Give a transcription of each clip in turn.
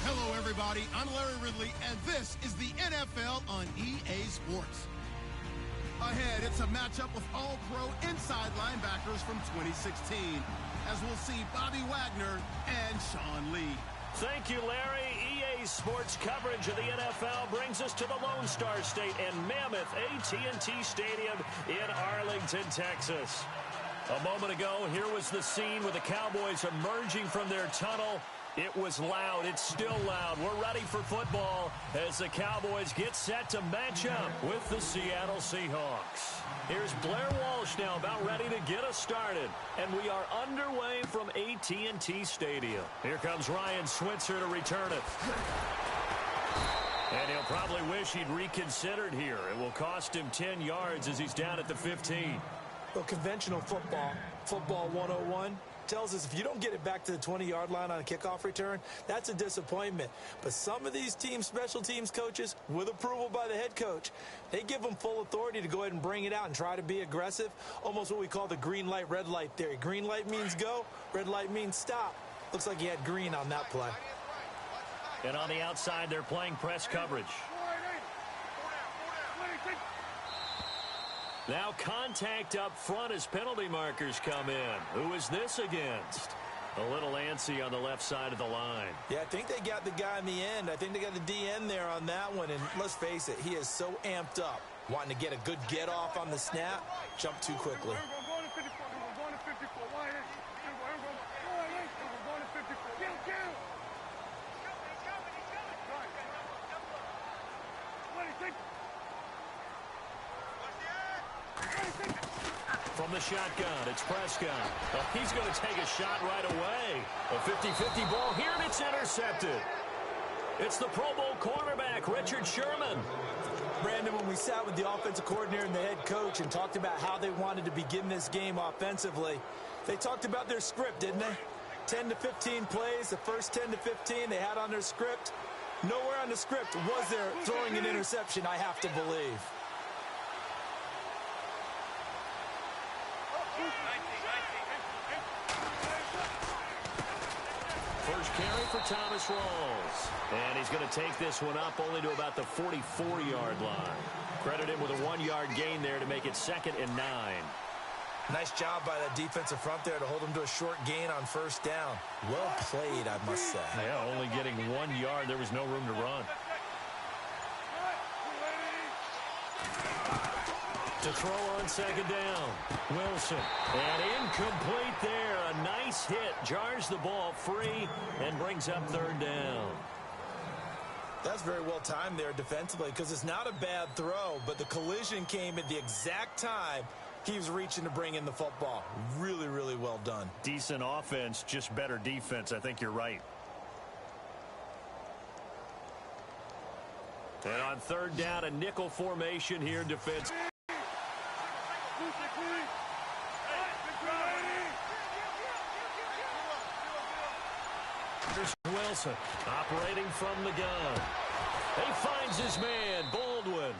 Hello, everybody. I'm Larry Ridley, and this is the NFL on EA Sports. Ahead, it's a matchup with all-pro inside linebackers from 2016, as we'll see Bobby Wagner and Sean Lee. Thank you, Larry. EA Sports coverage of the NFL brings us to the Lone Star State and mammoth AT&T Stadium in Arlington, Texas. A moment ago, here was the scene with the Cowboys emerging from their tunnel. It was loud. It's still loud. We're ready for football as the Cowboys get set to match up with the Seattle Seahawks. Here's Blair Walsh now about ready to get us started. And we are underway from AT&T Stadium. Here comes Ryan Switzer to return it. And he'll probably wish he'd reconsidered here. It will cost him 10 yards as he's down at the 15. Well, conventional football 101, tells us if you don't get it back to the 20-yard line on a kickoff return, that's a disappointment. But some of these teams, special teams coaches, with approval by the head coach, they give them full authority to go ahead and bring it out and try to be aggressive, almost what we call the green light, red light theory. Green light means go, red light means stop. Looks like he had green on that play. And on the outside, they're playing press coverage. Now contact up front as penalty markers come in. Who is this against? A little antsy on the left side of the line. Yeah, I think they got the guy in the end. I think they got the DN there on that one. And let's face it, he is so amped up, wanting to get a good get off on the snap, jump too quickly. From the shotgun, it's Prescott. Oh, he's going to take a shot right away. A 50-50 ball here, and it's intercepted. It's the Pro Bowl cornerback, Richard Sherman. Brandon, when we sat with the offensive coordinator and the head coach and talked about how they wanted to begin this game offensively, they talked about their script, didn't they? 10 to 15 plays, the first 10 to 15 they had on their script. Nowhere on the script was there throwing an interception, I have to believe. First carry for Thomas Rawls. And he's going to take this one up only to about the 44-yard line. Credit him with a 1-yard gain there to make it 2nd and 9. Nice job by that defensive front there to hold him to a short gain on first down. Well played, I must say. Yeah, only getting 1 yard. There was no room to run. To throw on 2nd down. Wilson. And incomplete there. A nice hit. Jars the ball free and brings up 3rd down. That's very well timed there defensively because it's not a bad throw, but the collision came at the exact time he was reaching to bring in the football. Really, really well done. Decent offense, just better defense. I think you're right. And on 3rd down, a nickel formation here in defense. Wilson operating from the gun. He finds his man, Baldwin.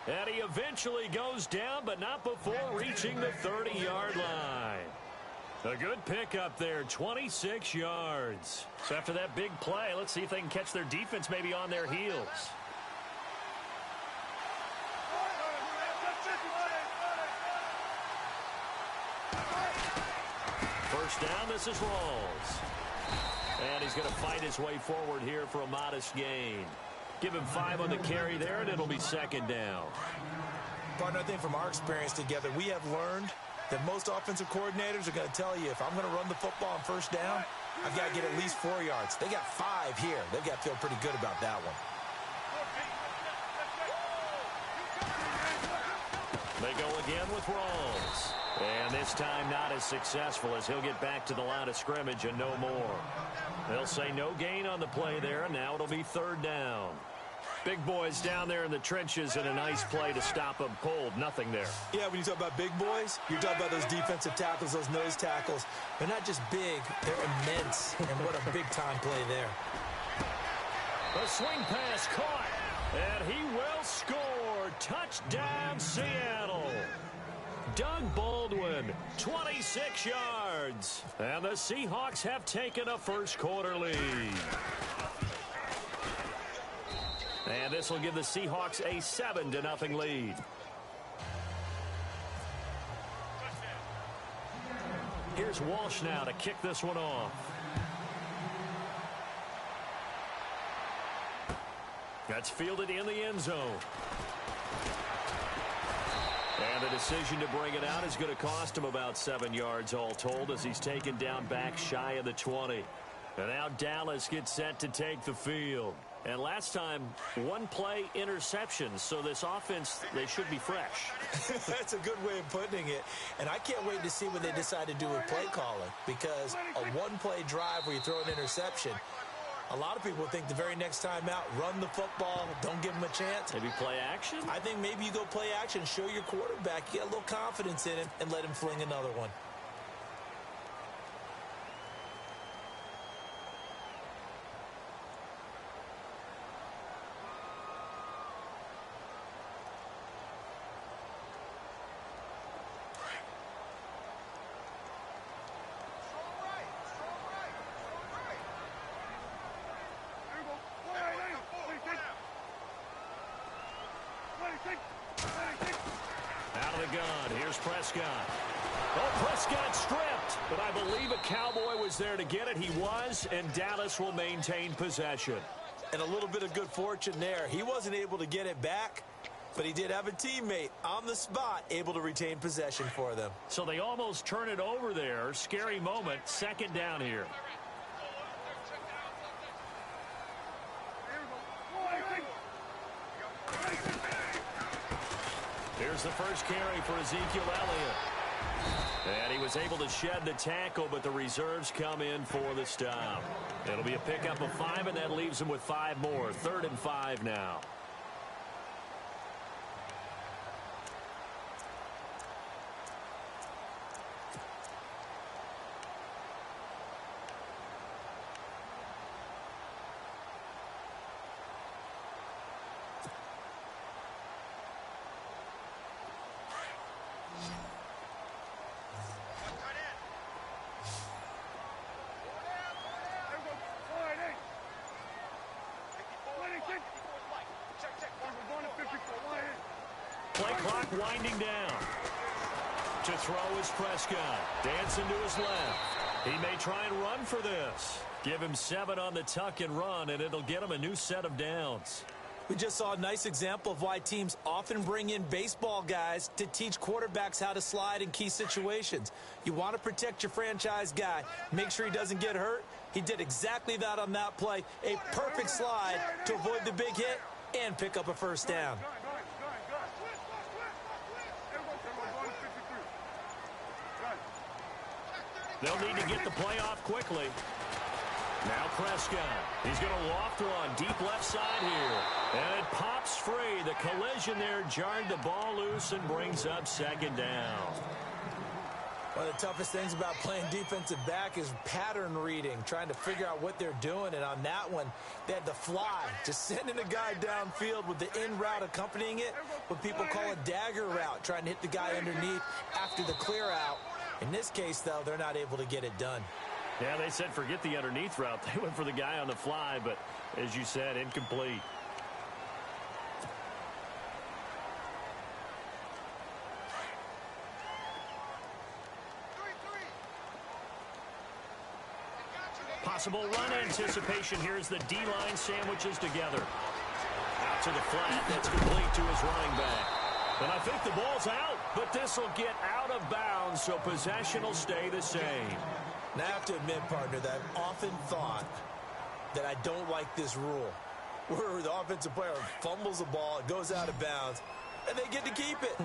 And he eventually goes down, but not before reaching the 30-yard line. A good pickup there, 26 yards. So after that big play, let's see if they can catch their defense maybe on their heels. First down, this is Rawls. And he's going to fight his way forward here for a modest gain. Give him 5 on the carry there, and it'll be 2nd down. Partner, I think from our experience together, we have learned that most offensive coordinators are going to tell you, if I'm going to run the football on first down, I've got to get at least 4 yards. They got 5 here. They've got to feel pretty good about that one. They go again with Rawls. And this time not as successful as he'll get back to the line of scrimmage and no more. They'll say no gain on the play there, and now it'll be 3rd down. Big boys down there in the trenches and a nice play to stop them cold. Nothing there. Yeah, when you talk about big boys, you're talking about those defensive tackles, those nose tackles. They're not just big, they're immense. And what a big-time play there. A swing pass caught, and he will score. Touchdown, Seattle. Doug Baldwin, 26 yards. And the Seahawks have taken a first quarter lead. And this will give the Seahawks a 7-0 lead. Here's Walsh now to kick this one off. That's fielded in the end zone. And the decision to bring it out is going to cost him about 7 yards all told as he's taken down back shy of the 20. And now Dallas gets set to take the field. And last time, one play interception, so this offense, they should be fresh. That's a good way of putting it. And I can't wait to see what they decide to do with play calling, because a one-play drive where you throw an interception, a lot of people think the very next time out, run the football, don't give them a chance. Maybe play action? I think maybe you go play action, show your quarterback, you get a little confidence in him, and let him fling another one. Out of the gun, here's Prescott. Oh, Prescott stripped, but I believe a Cowboy was there to get it. He was, and Dallas will maintain possession. And a little bit of good fortune there. He wasn't able to get it back, but he did have a teammate on the spot able to retain possession for them. So they almost turn it over there. Scary moment, second down here. Here's the first carry for Ezekiel Elliott. And he was able to shed the tackle, but the reserves come in for the stop. It'll be a pickup of 5, and that leaves him with 5 more. 3rd and 5 now. Play clock winding down. To throw is Prescott. Dancing to his left. He may try and run for this. Give him 7 on the tuck and run, and it'll get him a new set of downs. We just saw a nice example of why teams often bring in baseball guys to teach quarterbacks how to slide in key situations. You want to protect your franchise guy. Make sure he doesn't get hurt. He did exactly that on that play. A perfect slide to avoid the big hit and pick up a first down. They'll need to get the play off quickly. Now Prescott. He's going to loft one deep left side here. And it pops free. The collision there jarred the ball loose and brings up second down. One of the toughest things about playing defensive back is pattern reading, trying to figure out what they're doing. And on that one, they had the fly, just sending a guy downfield with the in route accompanying it, what people call a dagger route, trying to hit the guy underneath after the clear out. In this case, though, they're not able to get it done. Yeah, they said forget the underneath route. They went for the guy on the fly, but as you said, incomplete. Possible run anticipation. Here's the D-line sandwiches together. Out to the flat. That's complete to his running back. And I think the ball's out, but this will get out of bounds, so possession will stay the same. Now, I have to admit, partner, that I've often thought that I don't like this rule, where the offensive player fumbles the ball, it goes out of bounds, and they get to keep it.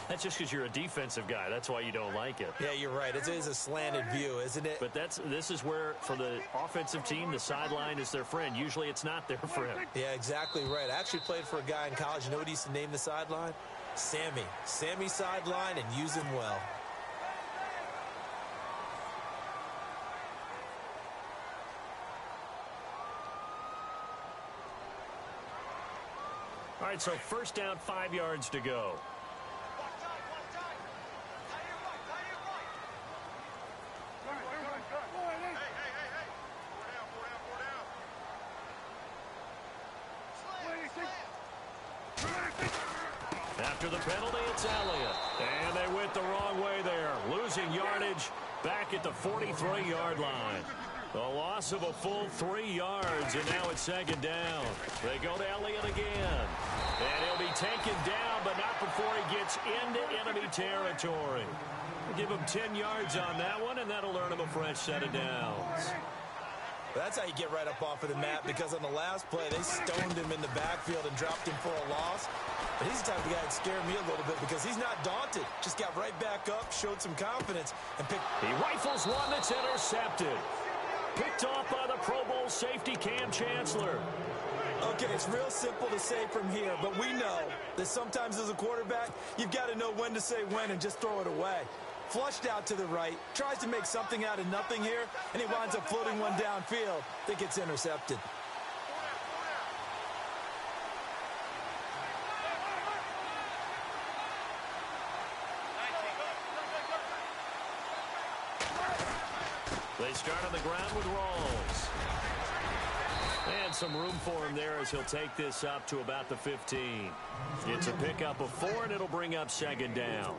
That's just because you're a defensive guy. That's why you don't like it. Yeah, you're right. It is a slanted view, isn't it? But this is where, for the offensive team, the sideline is their friend. Usually it's not their friend. Yeah, exactly right. I actually played for a guy in college. You know what he used to name the sideline? Sammy. Sammy sideline, and use him well. All right, so first down, 5 yards to go. After the penalty, it's Elliott. And they went the wrong way there, losing yardage back at the 43-yard line. A loss of a full 3 yards, and now it's second down. They go to Elliott again. And he'll be taken down, but not before he gets into enemy territory. Give him 10 yards on that one, and that'll earn him a fresh set of downs. That's how you get right up off of the mat, because on the last play, they stoned him in the backfield and dropped him for a loss. But he's the type of guy that scared me a little bit because he's not daunted. Just got right back up, showed some confidence, and picked. He rifles one that's intercepted. Picked off by the Pro Bowl safety Cam Chancellor. Okay, it's real simple to say from here, but we know that sometimes as a quarterback, you've got to know when to say when and just throw it away. Flushed out to the right, tries to make something out of nothing here, and he winds up floating one downfield that gets intercepted. They start on the ground with Rawls. And some room for him there as he'll take this up to about the 15. It's a pickup of 4, and it'll bring up second down.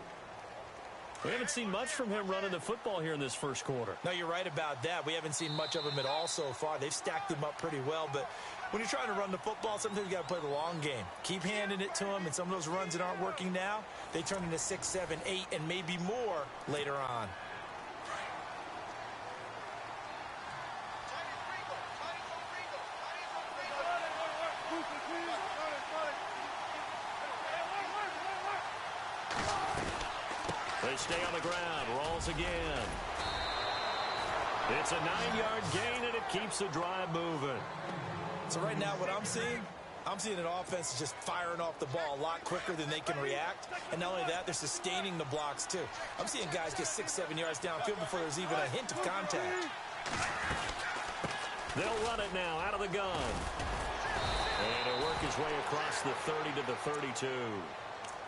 We haven't seen much from him running the football here in this first quarter. No, you're right about that. We haven't seen much of him at all so far. They've stacked him up pretty well, but when you're trying to run the football, sometimes you got to play the long game. Keep handing it to him, and some of those runs that aren't working now, they turn into 6, 7, 8, and maybe more later on. They stay on the ground. Rawls again. It's a 9-yard gain, and it keeps the drive moving. So right now what I'm seeing an offense that's just firing off the ball a lot quicker than they can react. And not only that, they're sustaining the blocks, too. I'm seeing guys get 6, 7 yards downfield before there's even a hint of contact. They'll run it now out of the gun. And he'll work his way across the 30 to the 32.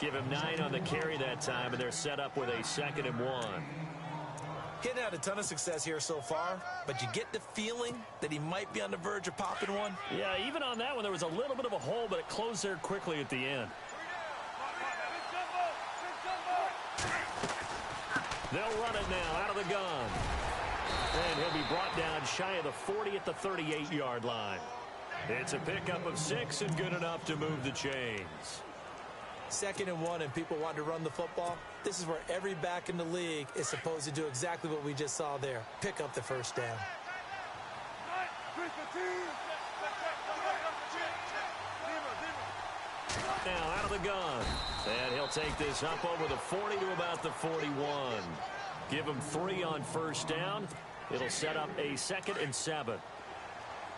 Give him 9 on the carry that time, and they're set up with a 2nd and 1. Getting had a ton of success here so far, but you get the feeling that he might be on the verge of popping one. Yeah, even on that one, there was a little bit of a hole, but it closed there quickly at the end. They'll run it now out of the gun. And he'll be brought down shy of the 40 at the 38-yard line. It's a pickup of 6 and good enough to move the chains. 2nd and 1, and people want to run the football. This is where every back in the league is supposed to do exactly what we just saw there. Pick up the first down. Now out of the gun. And he'll take this up over the 40 to about the 41. Give him 3 on first down. It'll set up a 2nd and 7.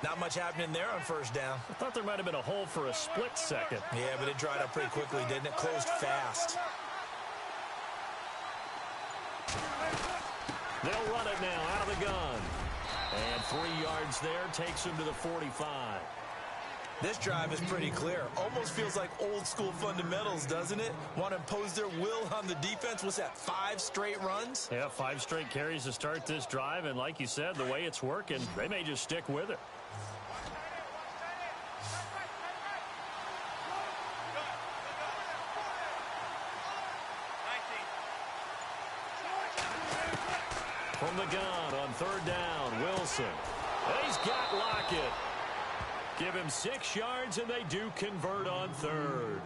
Not much happening there on first down. I thought there might have been a hole for a split second. Yeah, but it dried up pretty quickly, didn't it? Closed fast. They'll run it now out of the gun. And 3 yards there takes him to the 45. This drive is pretty clear. Almost feels like old school fundamentals, doesn't it? Want to impose their will on the defense. What's that, 5 straight runs? Yeah, 5 straight carries to start this drive. And like you said, the way it's working, they may just stick with it. From the gun on 3rd down, Wilson. And he's got Lockett. Give him 6 yards, and they do convert on 3rd.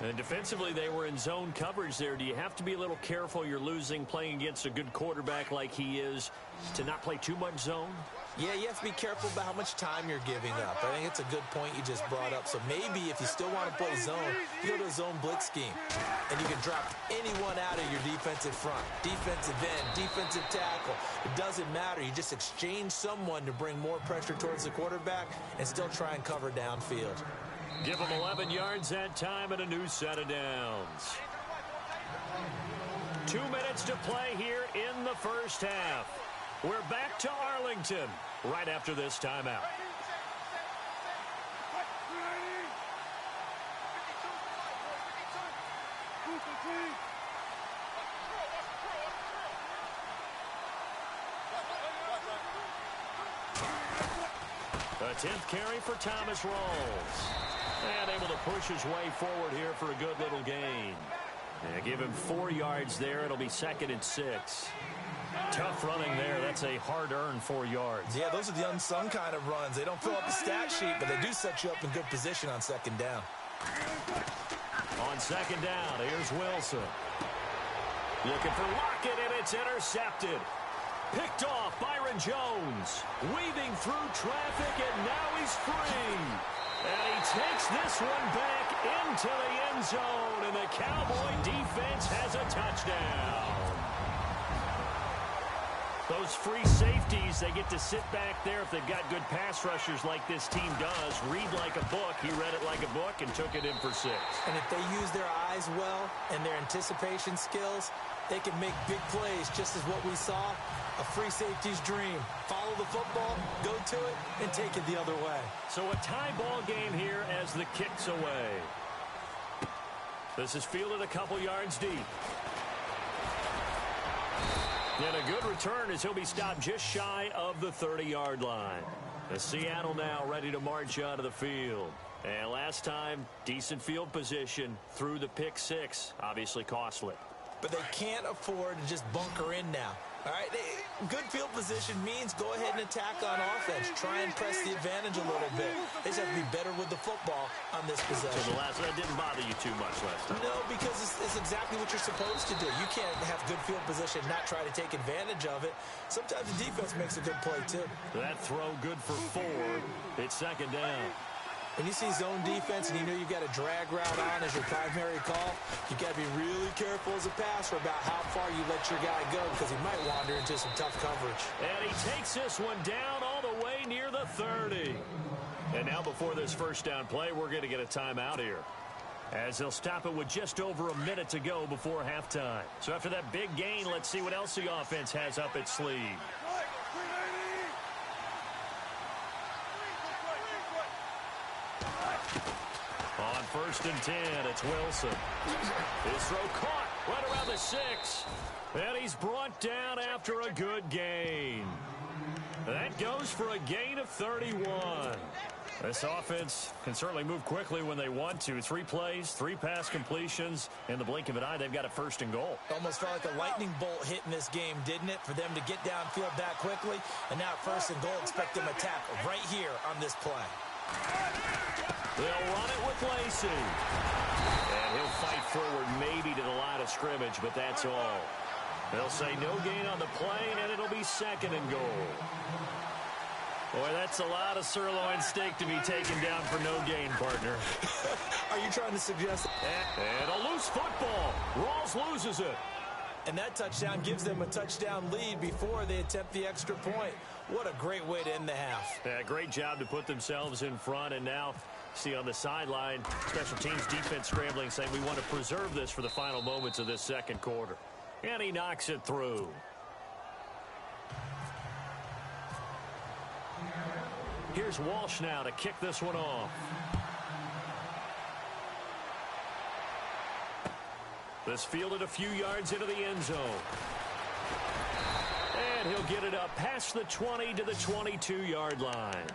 And defensively, they were in zone coverage there. Do you have to be a little careful? You're losing, playing against a good quarterback like he is, to not play too much zone? Yeah, you have to be careful about how much time you're giving up. I think it's a good point you just brought up. So maybe if you still want to play zone, you go to a zone blitz scheme. And you can drop anyone out of your defensive front. Defensive end, defensive tackle. It doesn't matter. You just exchange someone to bring more pressure towards the quarterback and still try and cover downfield. Give them 11 yards that time and a new set of downs. 2 minutes to play here in the first half. We're back to Arlington right after this timeout. A 10th carry for Thomas Rawls. And able to push his way forward here for a good little gain. And give him 4 yards there. It'll be 2nd and 6. Tough running there. That's a hard-earned 4 yards. Yeah, those are the unsung kind of runs. They don't fill up the stat sheet, but they do set you up in good position on 2nd down. On 2nd down, here's Wilson. Looking for Lockett, and it's intercepted. Picked off Byron Jones. Weaving through traffic, and now he's free. And he takes this one back into the end zone, and the Cowboy defense has a touchdown. Those free safeties, they get to sit back there if they've got good pass rushers like this team does. Read like a book. He read it like a book and took it in for 6. And if they use their eyes well and their anticipation skills, they can make big plays, just as what we saw. A free safety's dream. Follow the football, go to it, and take it the other way. So a tie ball game here as the kick's away. This is fielded a couple yards deep. And a good return as he'll be stopped just shy of the 30-yard line. The Seattle now ready to march out of the field. And last time, decent field position through the pick 6. Obviously costly. But they can't afford to just bunker in now. All right, good field position means go ahead and attack on offense. Try and press the advantage a little bit. They just have to be better with the football on this possession. So the last one didn't bother you too much last time. No, because it's exactly what you're supposed to do. You can't have good field position, not try to take advantage of it. Sometimes the defense makes a good play, too. That throw good for 4. It's 2nd down. When you see zone defense and you know you've got a drag route on as your primary call, you've got to be really careful as a passer about how far you let your guy go because he might wander into some tough coverage. And he takes this one down all the way near the 30. And now before this first down play, we're going to get a timeout here, as they'll stop it with just over a minute to go before halftime. So after that big gain, let's see what else the offense has up its sleeve. On 1st and 10, it's Wilson. His throw caught right around the 6. And he's brought down after a good gain. That goes for a gain of 31. This offense can certainly move quickly when they want to. 3 plays, 3 pass completions. In the blink of an eye, they've got a 1st and goal. Almost felt like a lightning bolt hit in this game, didn't it? For them to get downfield that quickly. And now 1st and goal, expect them to tackle right here on this play. They'll run it with Lacey. And he'll fight forward maybe to the line of scrimmage, but that's all. They'll say no gain on the play, and it'll be 2nd and goal. Boy, that's a lot of sirloin steak to be taken down for no gain, partner. Are you trying to suggest? And a loose football. Rawls loses it. And that touchdown gives them a touchdown lead before they attempt the extra point. What a great way to end the half. Yeah, great job to put themselves in front. And now, see on the sideline, special teams defense scrambling, saying we want to preserve this for the final moments of this 2nd quarter. And he knocks it through. Here's Walsh now to kick this one off. This fielded a few yards into the end zone. And he'll get it up past the 20 to the 22-yard line.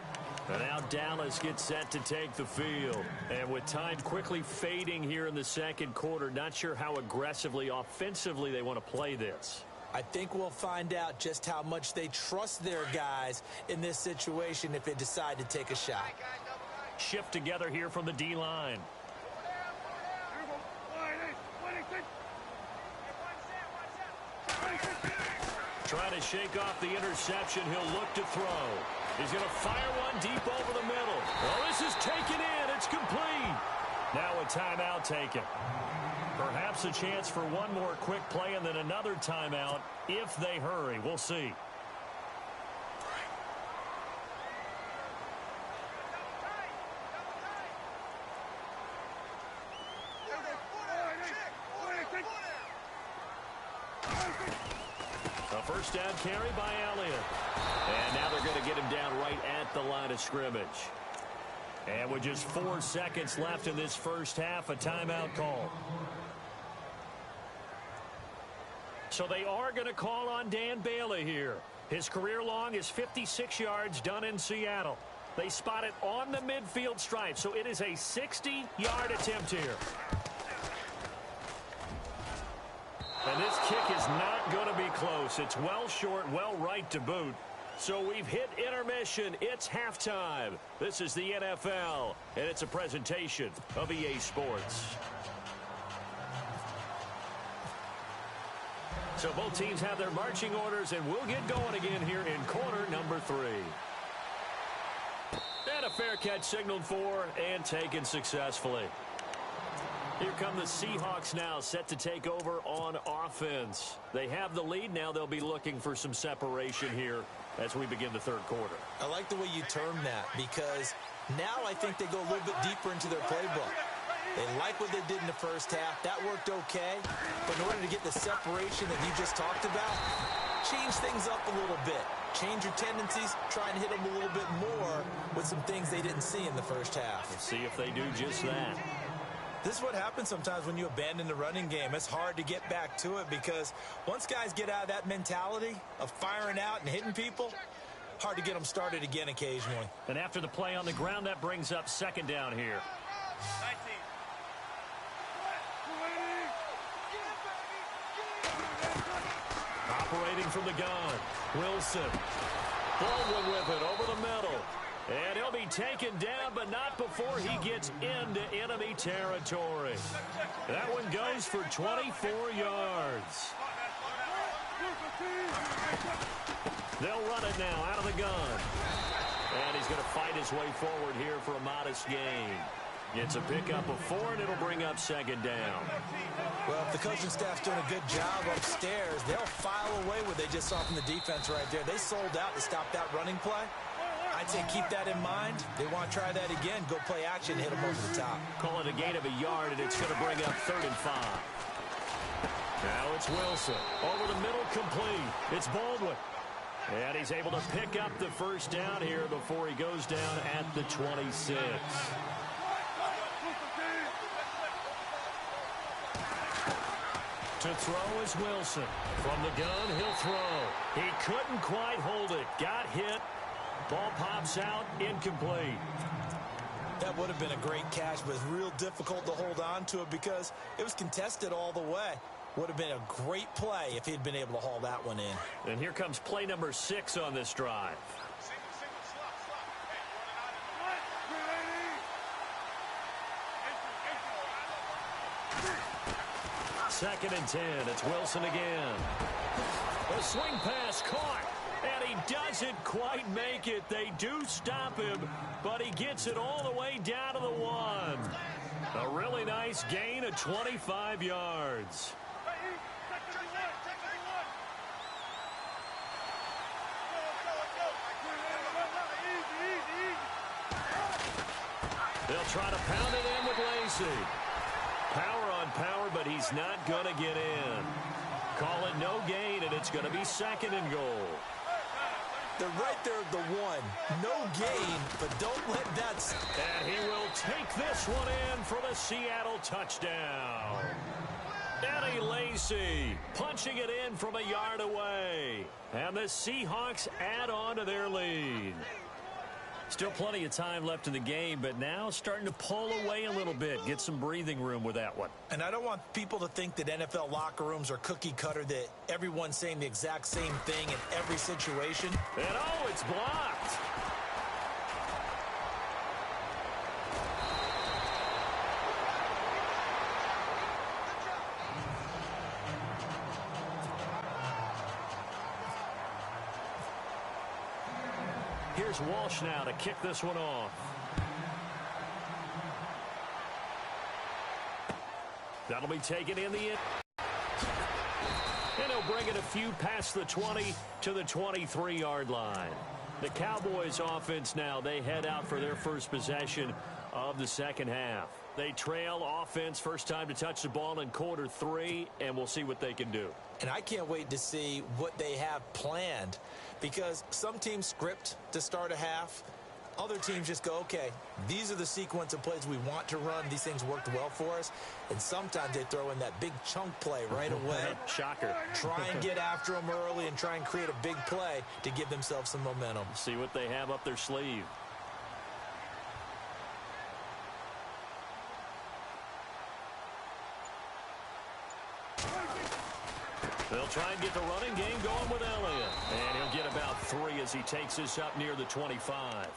And now Dallas gets set to take the field. And with time quickly fading here in the 2nd quarter, not sure how aggressively, offensively they want to play this. I think we'll find out just how much they trust their guys in this situation if they decide to take a shot. Shift together here from the D-line. Trying to shake off the interception. He'll look to throw. He's going to fire one deep over the middle. Well, this is taken in. It's complete. Now a timeout taken. Perhaps a chance for one more quick play and then another timeout if they hurry. We'll see. A first down carry by Elliott. And now they're going to get him down right at the line of scrimmage. And with just 4 seconds left in this first half, a timeout call. So they are going to call on Dan Bailey here. His career long is 56 yards done in Seattle. They spot it on the midfield stripe, so it is a 60-yard attempt here. And this kick is not going to be close. It's well short, well right to boot. So we've hit intermission. It's halftime. This is the NFL, and it's a presentation of EA Sports. So both teams have their marching orders, and we'll get going again here in quarter number 3. And a fair catch signaled for and taken successfully. Here come the Seahawks now, set to take over on offense. They have the lead. Now they'll be looking for some separation here as we begin the third quarter. I like the way you term that, because now I think they go a little bit deeper into their playbook. They like what they did in the first half. That worked okay. But in order to get the separation that you just talked about, change things up a little bit. Change your tendencies. Try and hit them a little bit more with some things they didn't see in the first half. Let's see if they do just that. This is what happens sometimes when you abandon the running game. It's hard to get back to it because once guys get out of that mentality of firing out and hitting people, hard to get them started again occasionally. And after the play on the ground, that brings up second down here. 19. Operating from the gun, Wilson. Baldwin with it over the middle. And he'll be taken down, but not before he gets into enemy territory. That one goes for 24 yards. They'll run it now out of the gun. And he's going to fight his way forward here for a modest gain. It's a pickup of 4, and it'll bring up second down. Well, if the coaching staff's doing a good job upstairs, they'll file away what they just saw from the defense right there. They sold out to stop that running play. I'd say keep that in mind. They want to try that again. Go play action, hit them over the top. Call it a gain of a yard, and it's going to bring up 3rd and 5. Now it's Wilson. Over the middle, complete. It's Baldwin. And he's able to pick up the first down here before he goes down at the 26. To throw is Wilson. From the gun, he'll throw. He couldn't quite hold it. Got hit. Ball pops out, incomplete. That would have been a great catch, but it's real difficult to hold on to it because it was contested all the way. Would have been a great play if he'd been able to haul that one in. And here comes play number 6 on this drive. Second and 10. It's Wilson again. A swing pass caught. And he doesn't quite make it. They do stop him, but he gets it all the way down to the 1. A really nice gain of 25 yards. They'll try to pound it in with Lacey. Power on power, but he's not going to get in. Call it no gain, and it's going to be 2nd and goal. They're right there at the 1. No gain, but don't let that... And he will take this one in for the Seattle touchdown. Eddie Lacy punching it in from a yard away. And the Seahawks add on to their lead. Still plenty of time left in the game, but now starting to pull away a little bit. Get some breathing room with that one. And I don't want people to think that NFL locker rooms are cookie cutter, that everyone's saying the exact same thing in every situation. And oh, it's blocked. Here's Walsh now to kick this one off. That'll be taken in the end. And he'll bring it a few past the 20 to the 23-yard line. The Cowboys offense now, they head out for their first possession of the second half. They trail offense, first time to touch the ball in quarter 3, and we'll see what they can do. And I can't wait to see what they have planned, because some teams script to start a half. Other teams just go, okay, these are the sequence of plays we want to run. These things worked well for us. And sometimes they throw in that big chunk play right away. Shocker. Try and get after them early and try and create a big play to give themselves some momentum. See what they have up their sleeve. They'll try and get the running game going with Elliott. And he'll get about 3 as he takes this up near the 25.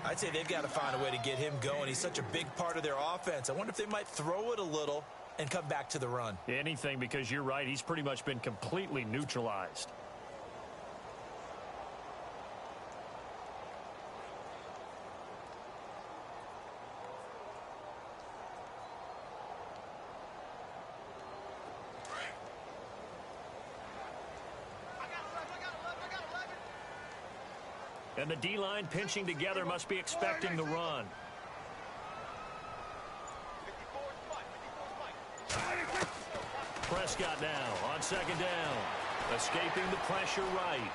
I'd say they've got to find a way to get him going. He's such a big part of their offense. I wonder if they might throw it a little and come back to the run. Anything, because you're right. He's pretty much been completely neutralized. And the D-line pinching together must be expecting the run. Prescott now on second down. Escaping the pressure right.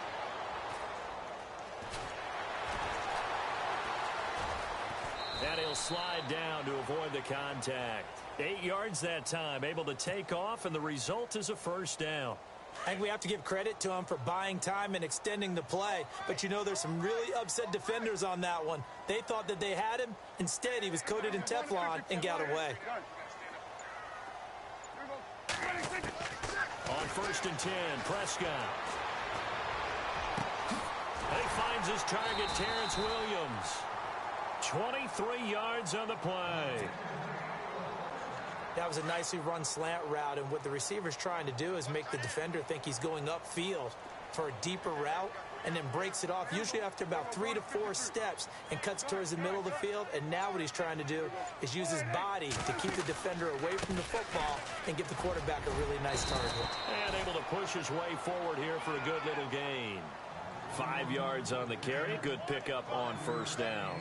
And he'll slide down to avoid the contact. 8 yards that time, able to take off, and the result is a first down. I think we have to give credit to him for buying time and extending the play. But, you know, there's some really upset defenders on that one. They thought that they had him. Instead, he was coated in Teflon and got away. On 1st and 10, Prescott. He finds his target, Terrence Williams. 23 yards on the play. That was a nicely run slant route, and what the receiver's trying to do is make the defender think he's going upfield for a deeper route, and then breaks it off, usually after about 3 to 4 steps, and cuts towards the middle of the field. And now what he's trying to do is use his body to keep the defender away from the football and give the quarterback a really nice target. And able to push his way forward here for a good little gain. 5 yards on the carry. Good pickup on first down.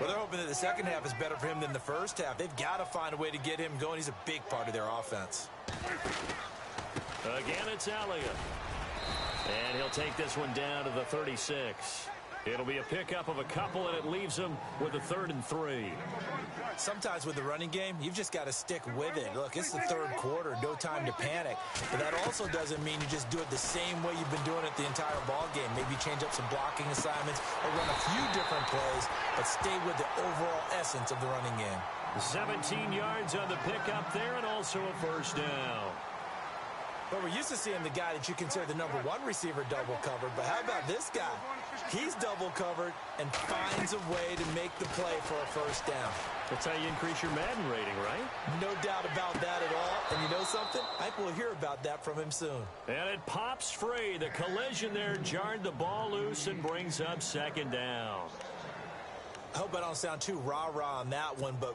Well, they're hoping that the second half is better for him than the first half. They've got to find a way to get him going. He's a big part of their offense. Again, it's Elliott. And he'll take this one down to the 36. It'll be a pickup of a couple, and it leaves him with a 3rd and 3. Sometimes with the running game, you've just got to stick with it. Look, it's the 3rd quarter, no time to panic. But that also doesn't mean you just do it the same way you've been doing it the entire ball game. Maybe change up some blocking assignments or run a few different plays, but stay with the overall essence of the running game. 17 yards on the pickup there, and also a first down. Well, we're used to seeing the guy that you consider the #1 receiver double covered, but how about this guy? He's double covered and finds a way to make the play for a first down. That's how you increase your Madden rating, right? No doubt about that at all. And you know something? I think we'll hear about that from him soon. And it pops free. The collision there jarred the ball loose and brings up second down. I hope I don't sound too rah-rah on that one, but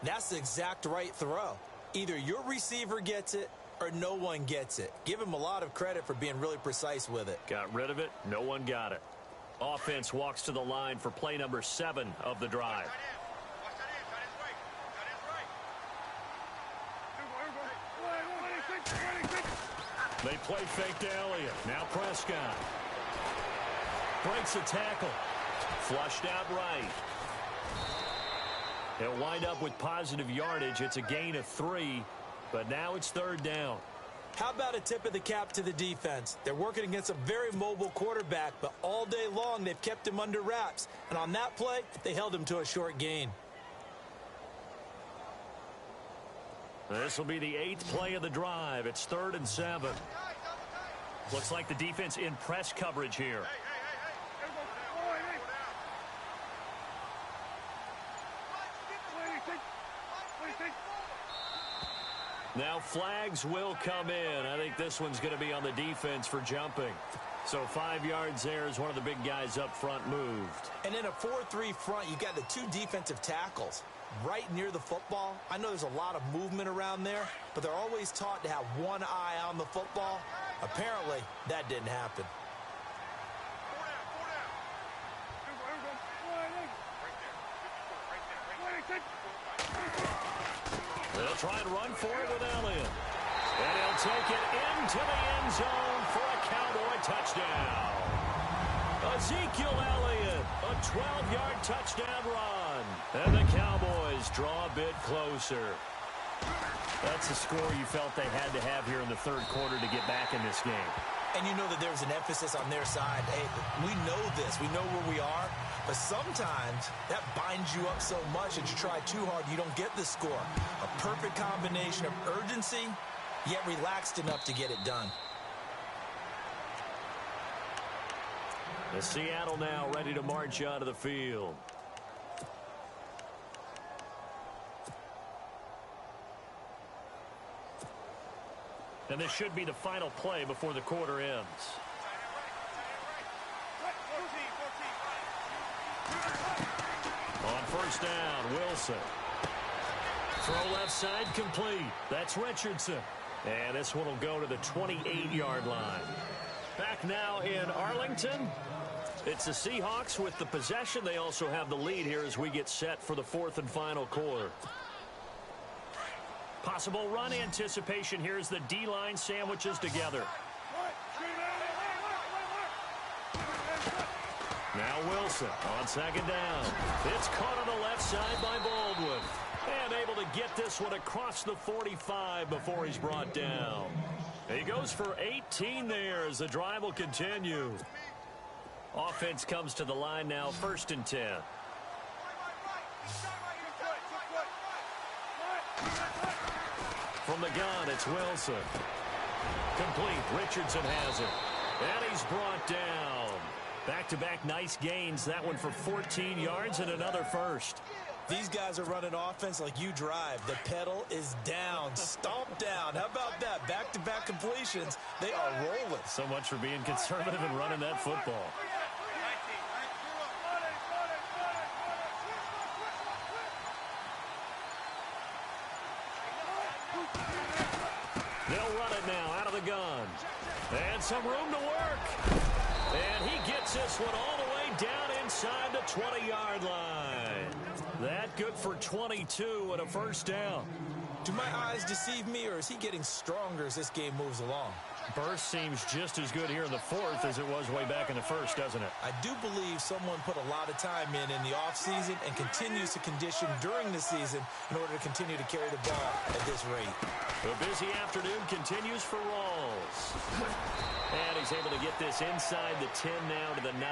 that's the exact right throw. Either your receiver gets it or no one gets it. Give him a lot of credit for being really precise with it. Got rid of it. No one got it. Offense walks to the line for play number 7 of the drive. They play fake to Elliott. Now Prescott. Breaks a tackle. Flushed out right. He'll wind up with positive yardage. It's a gain of 3, but now it's 3rd down. How about a tip of the cap to the defense? They're working against a very mobile quarterback, but all day long they've kept him under wraps. And on that play, they held him to a short gain. This will be the 8th play of the drive. It's 3rd and 7. Looks like the defense in press coverage here. Now flags will come in. I think this one's going to be on the defense for jumping. So 5 yards there as one of the big guys up front moved. And in a 4-3 front, you've got the 2 defensive tackles right near the football. I know there's a lot of movement around there, but they're always taught to have one eye on the football. Apparently, that didn't happen. They'll try and run for it with Elliott. And he'll take it into the end zone for a Cowboy touchdown. Ezekiel Elliott, a 12-yard touchdown run. And the Cowboys draw a bit closer. That's the score you felt they had to have here in the 3rd quarter to get back in this game. And you know that there's an emphasis on their side. Hey, we know this. We know where we are. But sometimes that binds you up so much that you try too hard, you don't get the score. A perfect combination of urgency yet relaxed enough to get it done. The Seattle now ready to march onto the field. And this should be the final play before the quarter ends. On first down, Wilson. Throw left side complete. That's Richardson. And this one will go to the 28-yard line. Back now in Arlington. It's the Seahawks with the possession. They also have the lead here as we get set for the fourth and final quarter. Possible run anticipation here as the D-line sandwiches together. Now Wilson on second down. It's caught on the left side by Baldwin. And able to get this one across the 45 before he's brought down. He goes for 18 there as the drive will continue. Offense comes to the line now, 1st and 10. From the gun, it's Wilson. Complete. Richardson has it. And he's brought down. Back-to-back nice gains. That one for 14 yards and another first. These guys are running offense like you drive. The pedal is down. Stomp down. How about that? Back-to-back completions. They are rolling. So much for being conservative and running that football. They'll run it now out of the gun. And some room to work. And he gets this one all the way down inside the 20-yard line. That good for 22 and a first down. Do my eyes deceive me, or is he getting stronger as this game moves along? Burst seems just as good here in the fourth as it was way back in the first, doesn't it? I do believe someone put a lot of time in the offseason and continues to condition during the season in order to continue to carry the ball at this rate. The busy afternoon continues for Rawls. And he's able to get this inside the 10 now to the 9.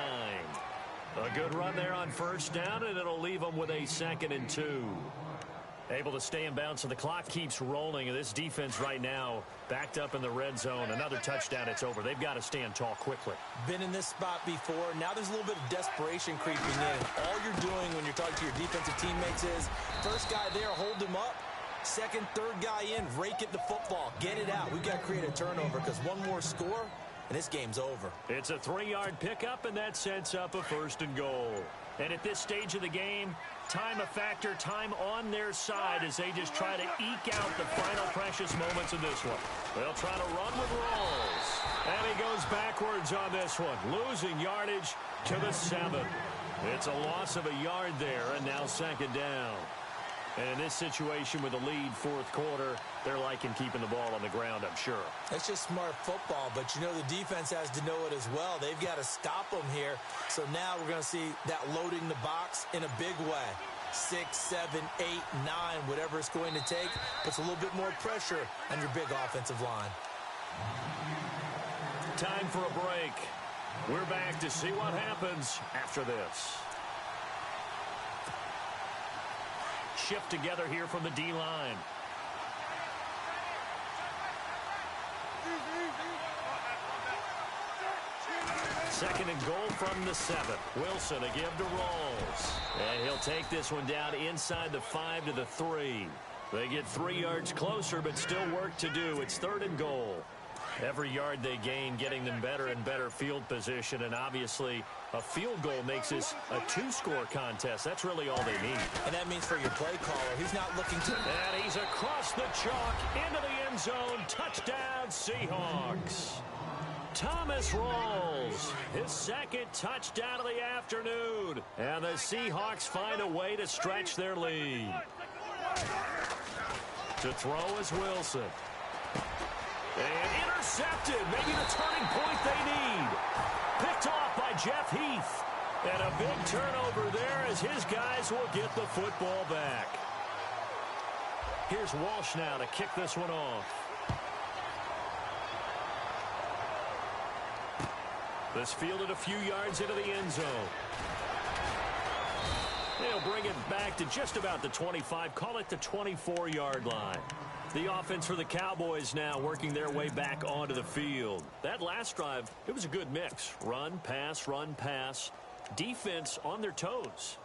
A good run there on first down, and it'll leave them with a 2nd and 2. Able to stay in bounds, so the clock keeps rolling. And this defense right now backed up in the red zone. Another touchdown, it's over. They've got to stand tall quickly. Been in this spot before. Now there's a little bit of desperation creeping in. All you're doing when you're talking to your defensive teammates is, first guy there, hold him up. Second, third guy in, rake at the football. Get it out. We've got to create a turnover because one more score, and this game's over. It's a 3-yard pickup, and that sets up a 1st and goal. And at this stage of the game, time a factor, time on their side as they just try to eke out the final precious moments of this one. They'll try to run with Rawls. And he goes backwards on this one, losing yardage to the 7. It's a loss of a yard there, and now 2nd down. And in this situation with the lead, fourth quarter, they're liking keeping the ball on the ground, I'm sure. That's just smart football, but you know the defense has to know it as well. They've got to stop them here. So now we're going to see that loading the box in a big way. 6, 7, 8, 9, whatever it's going to take, puts a little bit more pressure on your big offensive line. Time for a break. We're back to see what happens after this. Shift together here from the D-line. Second and goal from the 7. Wilson a give to Rawls. And he'll take this one down inside the 5 to the 3. They get 3 yards closer, but still work to do. It's 3rd and goal. Every yard they gain, getting them better and better field position. And obviously, a field goal makes this a 2-score contest. That's really all they need. And that means for your play caller, he's not looking to... And he's across the chalk into the end zone. Touchdown, Seahawks. Thomas Rawls, his 2nd touchdown of the afternoon. And the Seahawks find a way to stretch their lead. To throw is Wilson. And intercepted. Maybe the turning point they need. Picked off by Jeff Heath. And a big turnover there as his guys will get the football back. Here's Walsh now to kick this one off. This fielded a few yards into the end zone. They'll bring it back to just about the 25. Call it the 24-yard line. The offense for the Cowboys now working their way back onto the field. That last drive, it was a good mix. Run, pass, defense on their toes.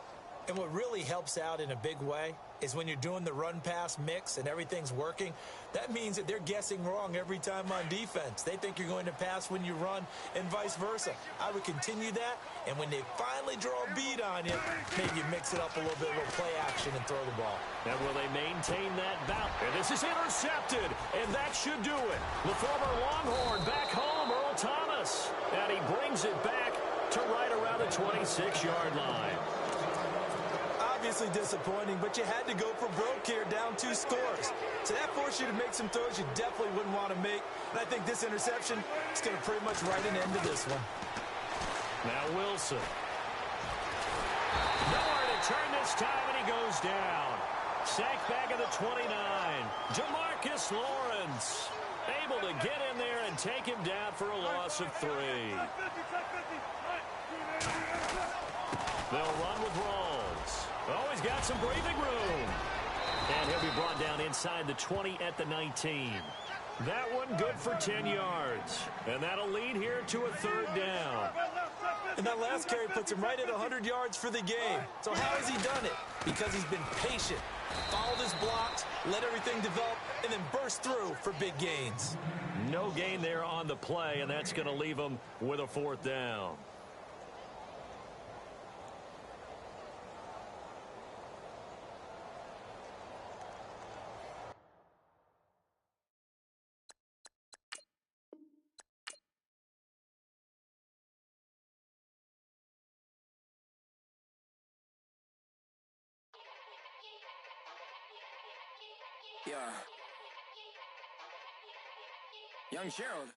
And what really helps out in a big way is when you're doing the run-pass mix and everything's working, that means that they're guessing wrong every time on defense. They think you're going to pass when you run and vice versa. I would continue that, and when they finally draw a beat on you, maybe you mix it up a little bit, a little play action, and throw the ball. And will they maintain that bout? And this is intercepted, and that should do it. The former Longhorn back home, Earl Thomas. And he brings it back to right around the 26-yard line. Obviously disappointing, but you had to go for broke here, down 2 scores. So that forced you to make some throws you definitely wouldn't want to make. And I think this interception is going to pretty much write an end to this one. Now Wilson. Nowhere to turn this time, and he goes down. Sacked back at the 29. Jamarcus Lawrence able to get in there and take him down for a loss of 3. They'll run with Rawls. Oh, he's got some breathing room. And he'll be brought down inside the 20 at the 19. That one good for 10 yards. And that'll lead here to a 3rd down. And that last carry puts him right at 100 yards for the game. So how has he done it? Because he's been patient, followed his blocks, let everything develop, and then burst through for big gains. No gain there on the play, and that's going to leave him with a 4th down. Yeah. Young Gerald.